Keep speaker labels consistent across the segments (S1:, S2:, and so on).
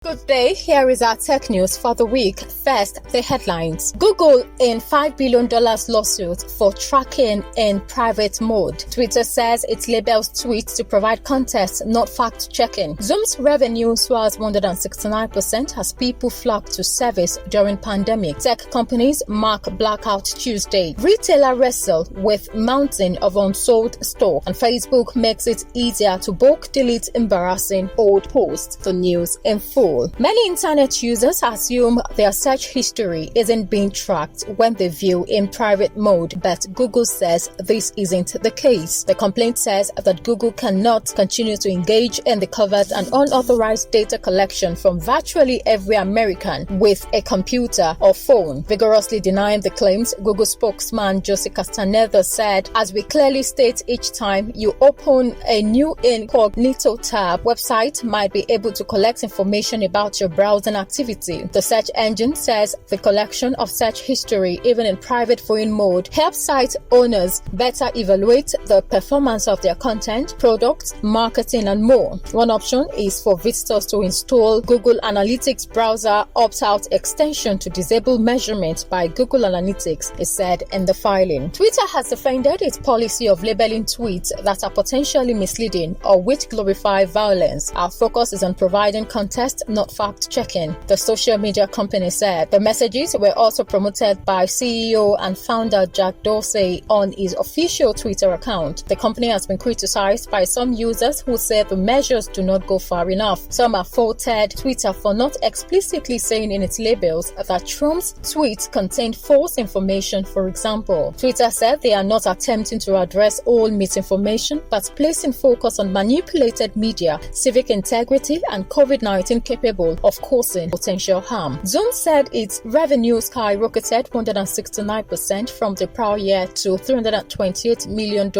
S1: Good day, here is our tech news for the week. First, the headlines. Google in $5 billion lawsuit for tracking in private mode. Twitter says it labels tweets to provide context, not fact-checking. Zoom's revenue soars 169% as people flock to service during pandemic. Tech companies mark Blackout Tuesday. Retailer wrestle with mountain of unsold stock. And Facebook makes it easier to bulk delete embarrassing old posts. The news in full. Many internet users assume their search history isn't being tracked when they view in private mode, but Google says this isn't the case. The complaint says that Google cannot continue to engage in the covert and unauthorized data collection from virtually every American with a computer or phone. Vigorously denying the claims, Google spokesman Jose Castaneda said, "As we clearly state each time you open a new incognito tab, website might be able to collect information about your browsing activity. The search engine says the collection of search history, even in private viewing mode, helps site owners better evaluate the performance of their content, products, marketing, and more. One option is for visitors to install Google Analytics browser opt-out extension to disable measurement by Google Analytics," it said in the filing. Twitter has defended its policy of labeling tweets that are potentially misleading or which glorify violence. "Our focus is on providing context, not fact-checking," the social media company said. The messages were also promoted by CEO and founder Jack Dorsey on his official Twitter account. The company has been criticized by some users who say the measures do not go far enough. Some have faulted Twitter for not explicitly saying in its labels that Trump's tweets contained false information, for example. Twitter said they are not attempting to address all misinformation, but placing focus on manipulated media, civic integrity, and COVID-19 capable of causing potential harm. Zoom said its revenue skyrocketed 169% from the prior year to $328 million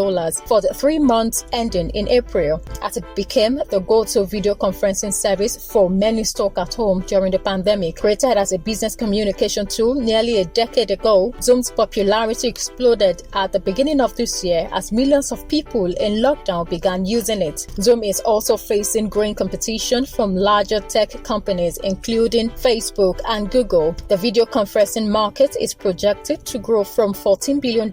S1: for the 3 months ending in April, as it became the go-to video conferencing service for many stuck at home during the pandemic. Created as a business communication tool nearly a decade ago, Zoom's popularity exploded at the beginning of this year as millions of people in lockdown began using it. Zoom is also facing growing competition from larger tech companies including Facebook and Google. The video conferencing market is projected to grow from $14 billion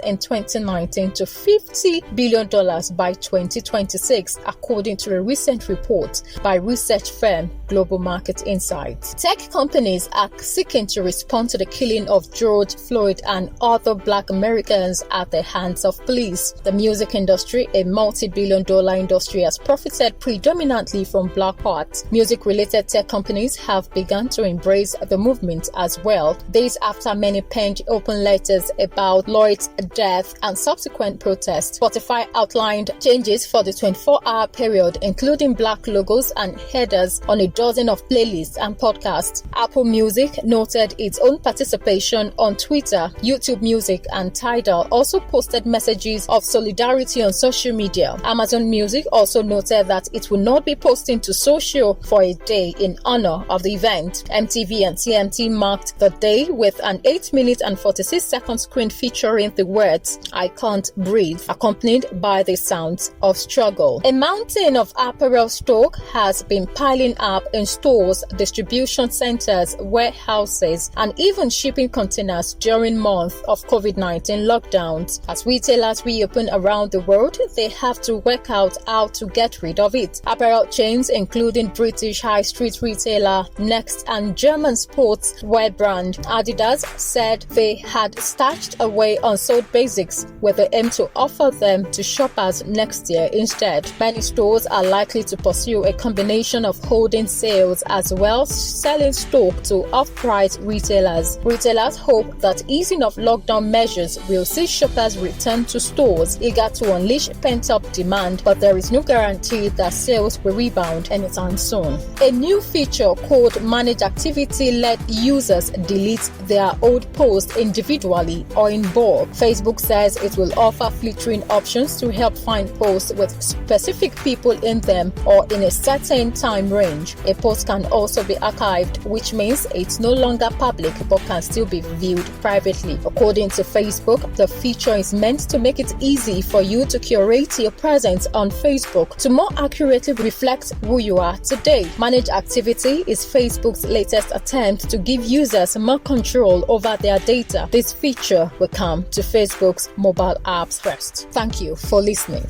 S1: in 2019 to $50 billion by 2026, according to a recent report by research firm Global Market Insights. Tech companies are seeking to respond to the killing of George Floyd and other Black Americans at the hands of police. The music industry, a multi-billion-dollar industry, has profited predominantly from black art. Music-related tech companies have begun to embrace the movement as well. This after many penned open letters about Floyd's death and subsequent protests. Spotify outlined changes for the 24-hour period, including black logos and headers on a dozen of playlists and podcasts. Apple Music noted its own participation on Twitter. YouTube Music and Tidal also posted messages of solidarity on social media. Amazon Music also noted that it will not be posting to social for a day in honor of the event. MTV and TMT marked the day with an 8-minute and 46-second screen featuring the words "I can't breathe," accompanied by the sounds of struggle. A mountain of apparel stock has been piling up in stores, distribution centers, warehouses, and even shipping containers during months of COVID-19 lockdowns. As retailers reopen around the world, they have to work out how to get rid of it. Apparel chains including British high street retailer Next and German sports wear brand Adidas said they had stashed away unsold basics with the aim to offer them to shoppers next year instead. Many stores are likely to pursue a combination of holding sales as well as selling stock to off-price retailers. Retailers hope that easing of lockdown measures will see shoppers return to stores eager to unleash pent-up demand, but there is no guarantee that sales will rebound anytime soon. A new feature called Manage Activity let users delete their old posts individually or in bulk. Facebook says it will offer filtering options to help find posts with specific people in them or in a certain time range. A post can also be archived, which means it's no longer public but can still be viewed privately. According to Facebook, the feature is meant to make it easy for you to curate your presence on Facebook to more accurately reflect who you are today. manage activity is Facebook's latest attempt to give users more control over their data. This feature will come to Facebook's mobile apps first. Thank you for listening.